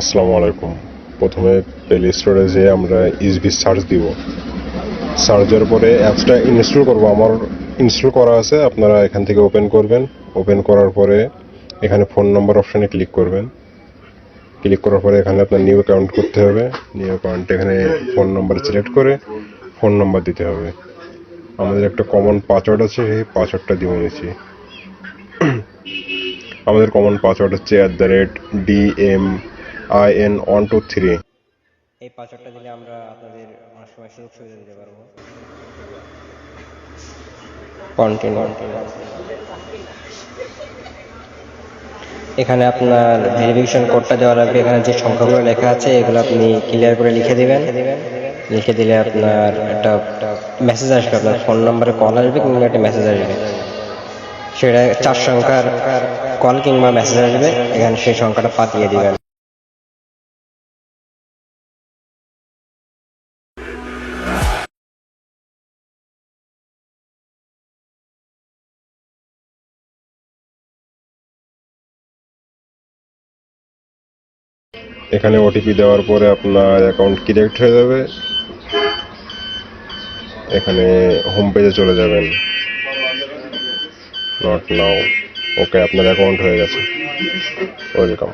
আসসালামু আলাইকুম। প্রথমে প্লে স্টোরে যেয়ে আমরা ইসবি সার্চ দিব। সার্চ দেওয়ার পরে অ্যাপসটা ইনস্টল করব। আমার ইনস্টল করা আছে, আপনারা এখান থেকে ওপেন করবেন। ওপেন করার পরে এখানে ফোন নম্বর অপশানে ক্লিক করবেন। ক্লিক করার পরে এখানে আপনার নিউ অ্যাকাউন্ট করতে হবে। নিউ অ্যাকাউন্ট এখানে ফোন নম্বর সিলেক্ট করে ফোন নম্বর দিতে হবে। আমাদের একটা কমন পাসওয়ার্ড আছে, সেই পাসওয়ার্ডটা দিয়ে নিয়েছি। আমাদের কমন পাসওয়ার্ড হচ্ছে @DMIN123। এই পাসওয়ার্ডটা দিলে আমরা আপনাদের অনেক সময় সুযোগ সুবিধা দিতে পারবো। কন্টিনিউ। এখানে আপনার ভেরিফিকেশন কোডটা দেওয়া লাগবে। এখানে যে সংখ্যাগুলো লেখা আছে এগুলো আপনি ক্লিয়ার করে লিখে দিবেন। লিখে দিলে আপনার একটা মেসেজ আসবে, আপনার ফোন নম্বরে কল আসবে কিংবা একটা মেসেজ আসবে। সেটা 4 সংখ্যার কল কিংবা মেসেজ আসবে, এখানে সেই সংখ্যাটা পাঠিয়ে দিবেন। এখানে ওটিপি দেওয়ার পরে আপনার অ্যাকাউন্ট ক্রিয়েট হয়ে যাবে। এখানে হোম পেজে চলে যাবেন। Not now. ওকে, আপনার অ্যাকাউন্ট হয়ে গেছে। ওয়েলকাম।